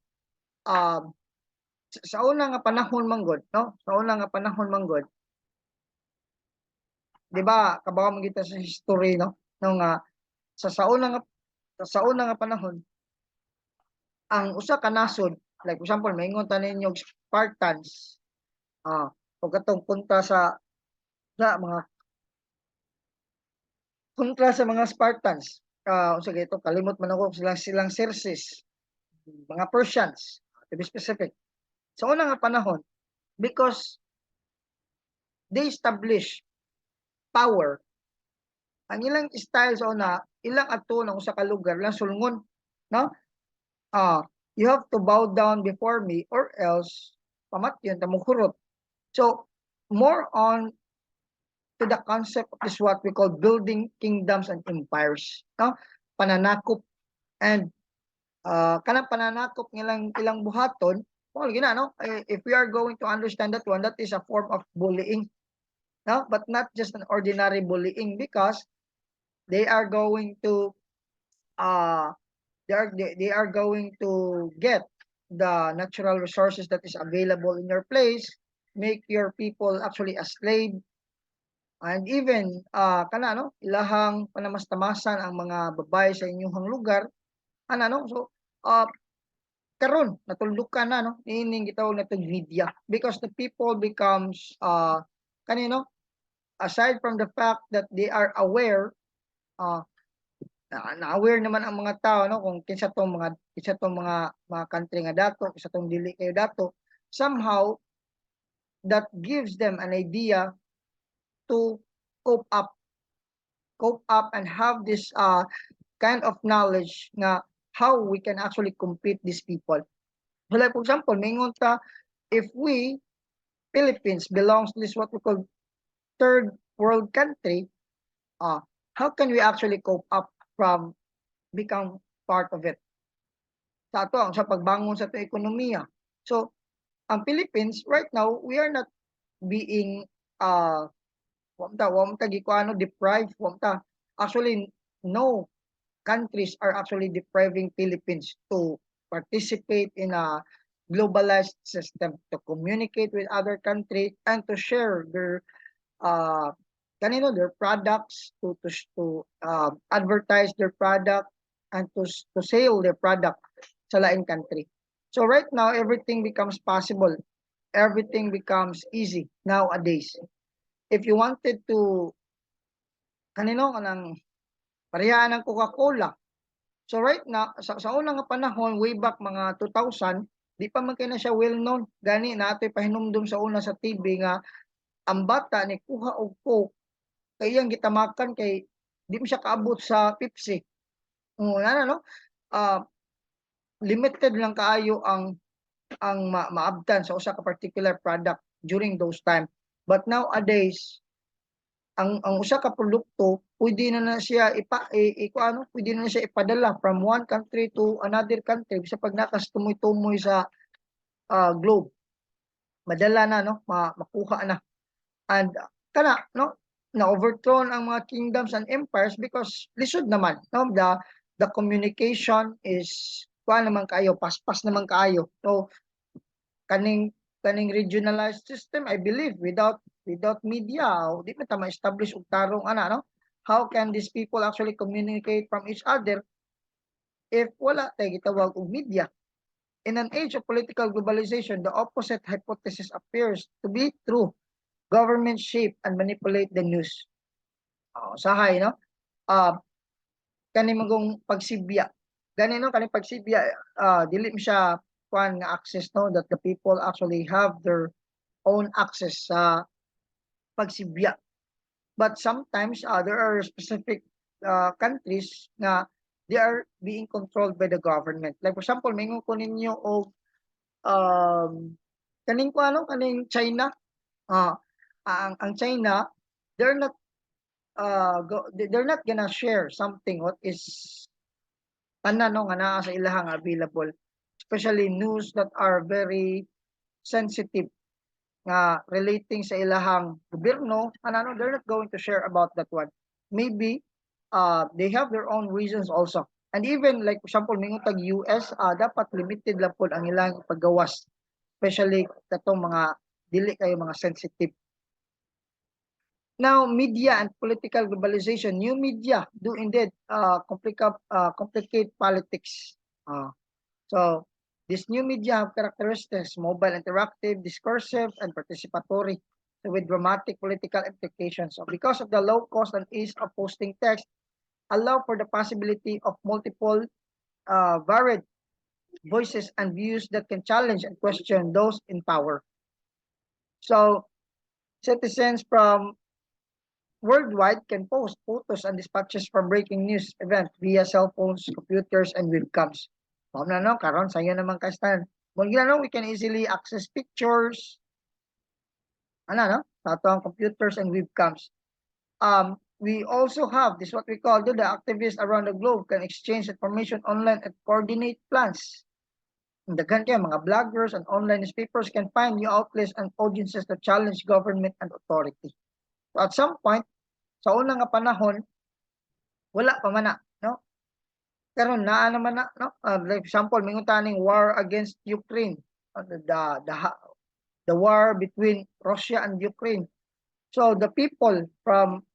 sa una nga panahon manggod, no? Sa una nga panahon manggod, di ba, kabaw mo kita sa history, no? Nung sa una nga panahon, ang usa ka nasod, like for example, maingon tanin yung Spartans, o katong kontra sa mga Spartans, unsa gito, kalimot man ako silang Xerxes, mga Persians, to be specific. Sa una nga panahon, because they establish power, ang ilang style sa una, ilang ato ng usa ka lugar lang sulngon, no? You have to bow down before me or else pamatyon ta mo hurot. So more on to the concept of this what we call building kingdoms and empires, no? Pananakop, and kanang pananakop ng ilang buhaton, well, gina, no? If we are going to understand that one, that is a form of bullying, no? But not just an ordinary bullying, because they are going to they are going to get the natural resources that is available in your place, make your people actually a slave, and even kana, no, ilahang panamastamasan ang mga babae sa inyong lugar, ana, no? So karon natuldukan na, no, ining gitawag na media, because the people becomes kanino, aside from the fact that they are aware, na-aware naman ang mga tao, no, kung kinsa tong mga country nga dato, kinsa tong dili kayo dato, somehow that gives them an idea to cope up and have this kind of knowledge nga how we can actually compete these people. So like for example, mingon ta, if we Philippines belongs to this what we call third world country, how can we actually cope up from become part of it? Sa ato, sa pagbangon sa ato ekonomiya. So ang Philippines right now, we are not being deprived, actually no countries are actually depriving Philippines to participate in a globalized system, to communicate with other countries and to share their their products, to advertise their product and to sell their product sa laing country. So right now, everything becomes possible. Everything becomes easy nowadays. If you wanted to, kanino kanang parehaan ng Coca-Cola. So right now, sa unang nga panahon, way back mga 2000, di pa man kay na siya well known. Gani natin pahinumdum sa una sa TV nga ang bata ni kuha og Coke kay iyang gitamakan kay di mo siya kaabot sa Pepsi. No? Uh, limited lang kaayo ang maabtan sa usa ka particular product during those time. But nowadays, ang usa ka produkto pwede na siya pwede na siya ipadala from one country to another country sa pag nakastumoy-tumoy sa globe. Madala na no, makuha na. And kana no, na overthrown ang mga kingdoms and empires because lisod naman no, the communication is naman kayo, paspas naman kayo. So kaning regionalized system, I believe without media, di man ta ma-establish og tarong no? How can these people actually communicate from each other if wala tay gitawag og media? In an age of political globalization, the opposite hypothesis appears to be true. Government shape and manipulate the news. Sahay no? Kani magong pagsibya. Gani no, kani pagsibya dili mo siya kuan nga access no, that the people actually have their own access sa pagsibya. But sometimes there are specific countries na they are being controlled by the government. Like for example, mingon ko ninyo og kaning China. Ang China, they're not they're not gonna share something what is tanan no nga naa sa ilahang available, especially news that are very sensitive nga relating sa ilahang gobyerno, they're not going to share about that one. Maybe they have their own reasons also. And even like for example, mingon tag US, dapat limited lang po ang ilang paggawas, especially katong mga dili kayo mga sensitive. Now, media and political globalization, new media do indeed complicate politics. So these new media have characteristics: mobile, interactive, discursive, and participatory, so with dramatic political implications. So because of the low cost and ease of posting text, allow for the possibility of multiple varied voices and views that can challenge and question those in power. So citizens from worldwide can post photos and dispatches from breaking news event via cell phones, computers, and webcams. No, karon sayo naman kastan. We can easily access pictures, no, sa atong computers and webcams. We also have this what we call the activists around the globe can exchange information online and coordinate plans. Daghan kay mga bloggers and online newspapers can find new outlets and audiences that challenge government and authority. So at some point, sa unang nga panahon, wala pa man no? Karon naa naman no? Like example, mingon taning war against Ukraine, the war between Russia and Ukraine. So the people from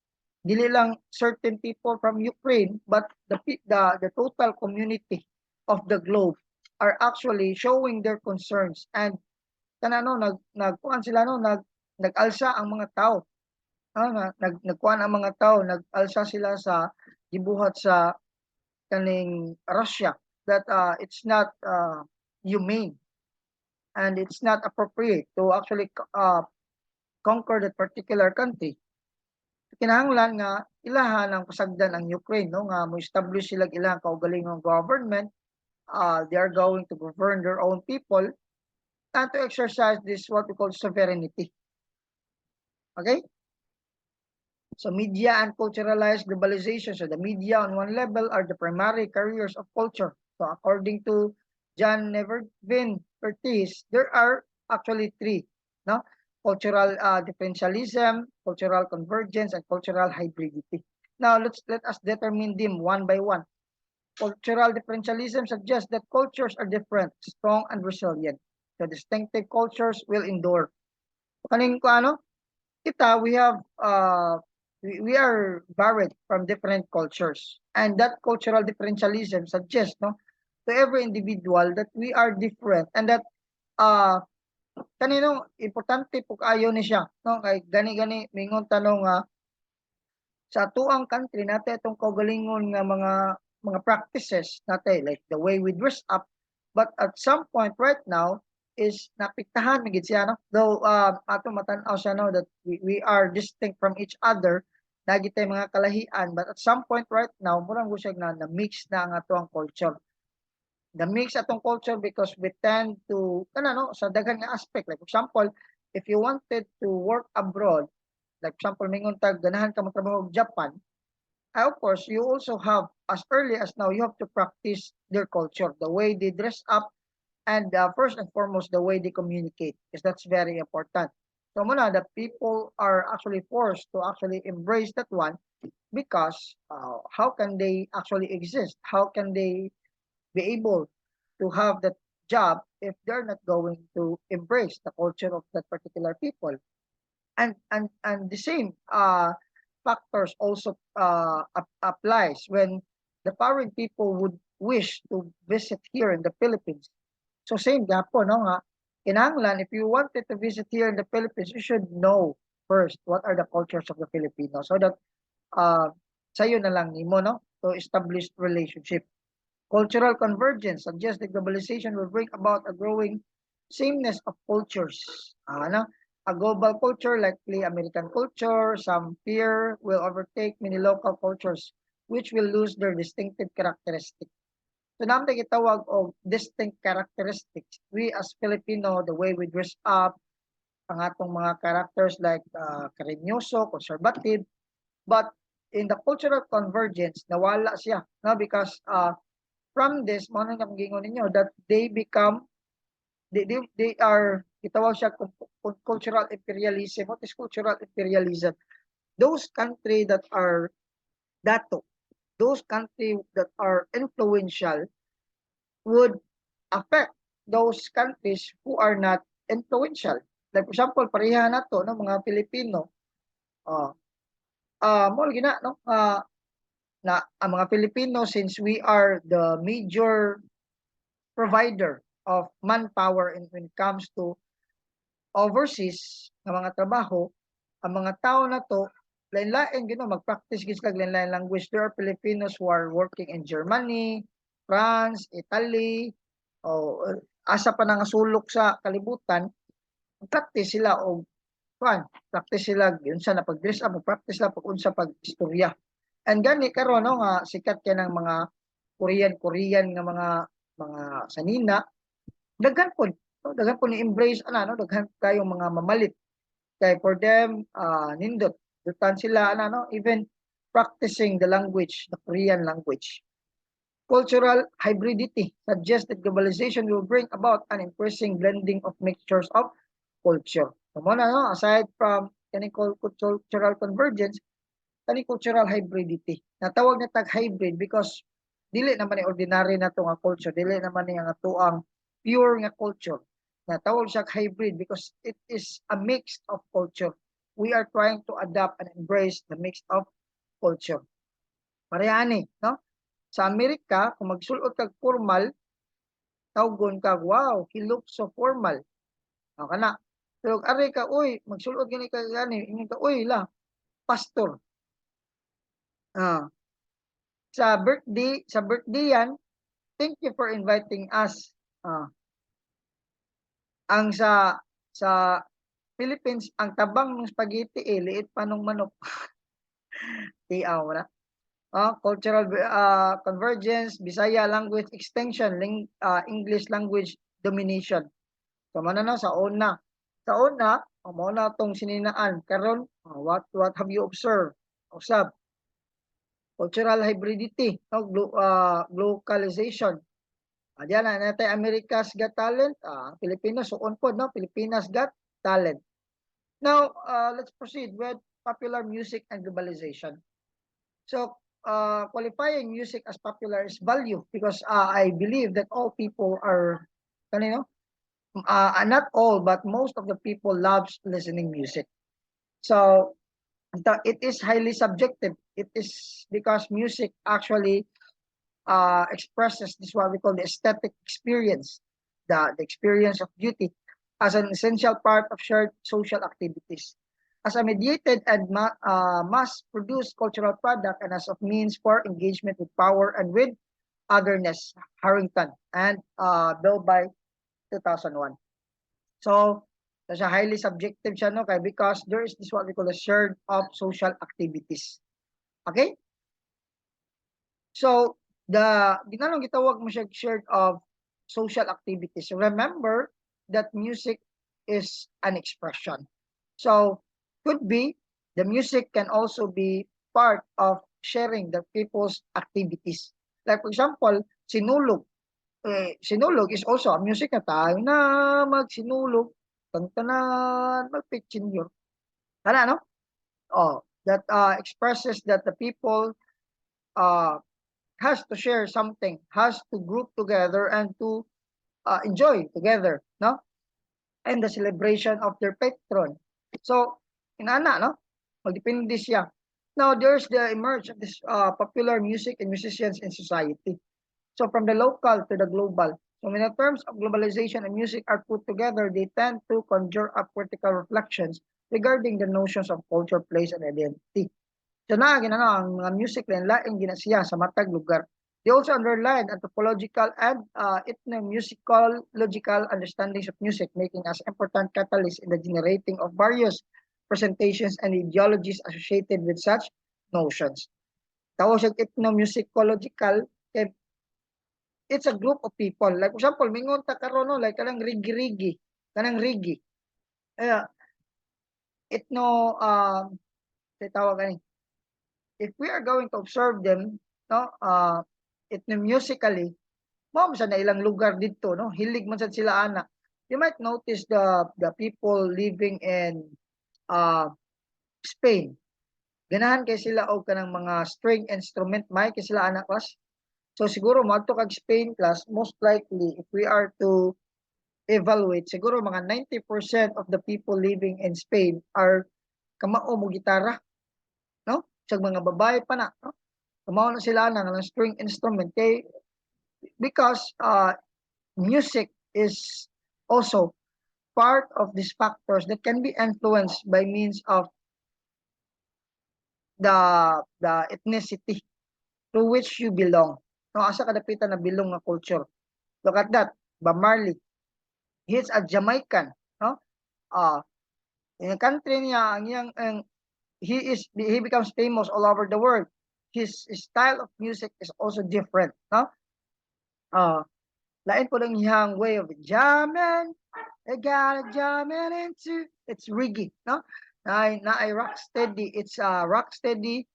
dili lang certain people from Ukraine, but the total community of the globe are actually showing their concerns and kanano nagkuan sila no, nag-alsa ang mga tao. Nagkuan ang mga tao, nag-alsa sila sa gibuhat sa kaning Russia that it's not humane and it's not appropriate to actually conquer that particular country. Kinahanglan nga ilahan ang pasagdan ang Ukraine no, nga mo establish sila ilang kaugalingong government. They are going to govern their own people and to exercise this what we call sovereignty. Okay? So media and culturalized globalization. So the media on one level are the primary carriers of culture. So according to John Nevervin Curtis, there are actually three, no? Cultural differentialism, cultural convergence, and cultural hybridity. Now let us determine them one by one. Cultural differentialism suggests that cultures are different, strong, and resilient. The distinctive cultures will endure. Kaning ko ano? We have we are varied from different cultures, and that cultural differentialism suggests no to every individual that we are different and that uh kanino importante po kayo ni siya no kay gani mingon tanong sa atuang country natin itong kaugalingon nga mga practices natin like the way we dress up but at some point right now is napiktahan gid siya no though ato matan-aw siya no that we are distinct from each other nagitay mga kalahian but at some point right now murang gusto na mix na ang atuang culture the mix atong culture because we tend to no sa daghan nga aspect like for example if you wanted to work abroad like for example mingon tag ganahan ka magtrabaho og Japan of course you also have as early as now you have to practice their culture the way they dress up and first and foremost the way they communicate because that's very important so muna the people are actually forced to actually embrace that one because how can they actually exist how can they be able to have that job if they're not going to embrace the culture of that particular people and the same factors also applies when the foreign people would wish to visit here in the Philippines so same gapon no nga kinahanglan if you wanted to visit here in the Philippines you should know first what are the cultures of the Filipinos so that uh sayo na lang nimo no to establish relationship. Cultural convergence suggests that globalization will bring about a growing sameness of cultures. Ano? A global culture, likely American culture, some fear will overtake many local cultures, which will lose their distinctive characteristics. So naman gitawag og distinct characteristics. We as Filipino, the way we dress up, ang atong mga characters like karinyoso, conservative, but in the cultural convergence, nawala siya. No? Because from this, mo nang gingon ninyo that they become they are gitawag siya cultural imperialism. What is cultural imperialism? Those country that are dato, those country that are influential would affect those countries who are not influential. Like for example, pareha na to no mga Pilipino. Mo gina no na ang mga Pilipino since we are the major provider of manpower when it comes to overseas nga mga trabaho, ang mga tao na to lain-lain gino mag-practice gid kag lain-lain language. There are Filipinos who are working in Germany, France, Italy, o asa pa nga sulok sa kalibutan, practice sila og practice sila unsa na pag-dress up, practice sila pag unsa pag-istorya. And gani karon no nga sikat kay ng mga Korean nga mga sanina daghan po no? Daghan po ni embrace no daghan kayong mga mamalit kay for them nindot dutan sila no even practicing the language the Korean language. Cultural hybridity suggests that globalization will bring about an increasing blending of mixtures of culture. So mo no aside from kaning cultural convergence kani cultural hybridity natawag na tag hybrid because dili naman ni ordinary na to nga culture dili naman ni nga tuang pure nga culture natawag siya hybrid because it is a mix of culture we are trying to adapt and embrace the mix of culture parehani no sa Amerika kung magsulod kag formal tawgon kag wow he looks so formal o kana pero ari ka uy magsulod gani ka gani ingon ka uy la pastor sa birthday yan thank you for inviting us ang sa Philippines ang tabang ng spaghetti liit pa nung manok tiaw na cultural convergence Bisaya language extension English language domination so man na sa una mo na tong sininaan karon what have you observed usab cultural hybridity no globalization diyan na natay America's Got Talent Pilipinas suon pod no Pilipinas Got Talent now let's proceed with popular music and globalization so qualifying music as popular is value because I believe that all people are kanino not all but most of the people loves listening music so it is highly subjective it is because music actually expresses this what we call the aesthetic experience, the experience of beauty as an essential part of shared social activities. As a mediated and mass-produced cultural product and as of means for engagement with power and with otherness, Harrington, and Bill by 2001. So, kasi highly subjective siya, no? Kaya because there is this what we call a shared of social activities. Okay? So, ginanong gitawag mo siya shared of social activities. Remember that music is an expression. So, could be, the music can also be part of sharing the people's activities. Like for example, sinulog. Sinulog is also a music na tayo na magsinulog, tantanan, magpitsinyo. Ano, no? Oh, that expresses that the people uh, has to share something, has to group together and to enjoy together, no? And the celebration of their patron. So, inana, no? Magdepende siya. Now, there's the emerge of this popular music and musicians in society. So, from the local to the global. So, when the terms of globalization and music are put together, they tend to conjure up critical reflections regarding the notions of culture, place, and identity. So na ginano ang mga music lain-lain gina siya sa matag lugar. They also underline anthropological and ethnomusicological understandings of music, making us important catalyst in the generating of various presentations and ideologies associated with such notions. Tawag siya ethnomusicological, kay it's a group of people. Like for example, mingon ta karon no, like kanang rigi-rigi, kanang rigi. Ethno tawag kani if we are going to observe them, no, ethnomusically, mo sa na ilang lugar dito, no, hilig man sad sila ana. You might notice the people living in Spain. Ganahan kay sila og kanang mga string instrument may kay sila ana class. So siguro moadto kag Spain class, most likely if we are to evaluate, siguro mga 90% of the people living in Spain are kamao mo gitara, no? Sag mga babae pa na, no? Kamao na sila na ng string instrument kay because music is also part of these factors that can be influenced by means of the ethnicity to which you belong. No, asa kadapitan na belong nga culture. Look at that, Bob Marley. He's a Jamaican, no? In the country niya, he becomes famous all over the world. His style of music is also different, no? Lain po ng iyang way of jamming. I got a jamming into. It's reggae, no? Na rock steady. It's rock steady.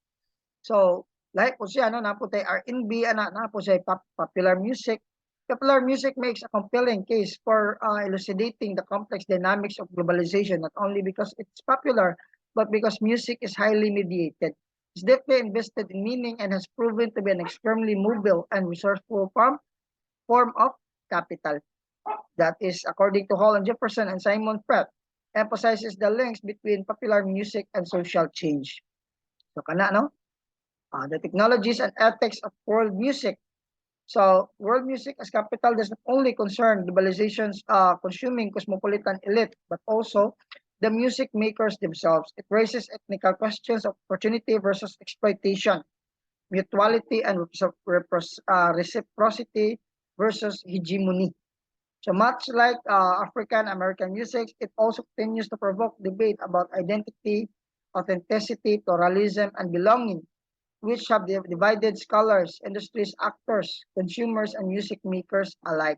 So, like po siya, no? Napo tayo R&B, napo siya popular music. Popular music makes a compelling case for elucidating the complex dynamics of globalization, not only because it's popular, but because music is highly mediated. It's deeply invested in meaning and has proven to be an extremely mobile and resourceful form of capital. That is, according to Hall and Jefferson and Simon Pratt, emphasizes the links between popular music and social change. So, kana, no? The technologies and ethics of world music. So, world music as capital does not only concern globalization's consuming cosmopolitan elite, but also the music makers themselves. It raises ethical questions of opportunity versus exploitation, mutuality and reciprocity versus hegemony. So much like African American music, it also continues to provoke debate about identity, authenticity, pluralism, and belonging, which have divided scholars, industries, actors, consumers, and music makers alike.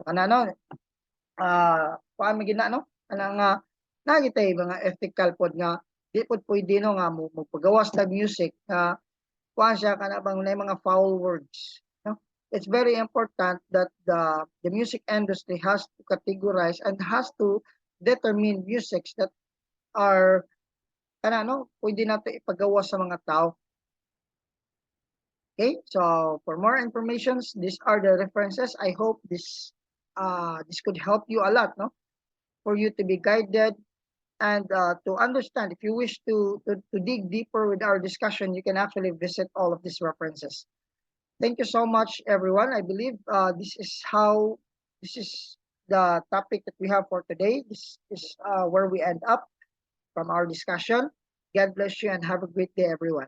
So, ano, paano gina, no? Ano nga, nagitay mga ethical pod nga, di pod pwede no nga mo pagawas na music nga kuan siya kana bang na mga foul words, no? It's very important that the music industry has to categorize and has to determine musics that are kana no pwede nato ipagawas sa mga tao. Okay, so for more informations, these are the references. I hope this could help you a lot, no? For you to be guided and to understand. If you wish to dig deeper with our discussion, you can actually visit all of these references. Thank you so much, everyone. I believe this is the topic that we have for today. This is where we end up from our discussion. God bless you and have a great day, everyone.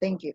Thank you.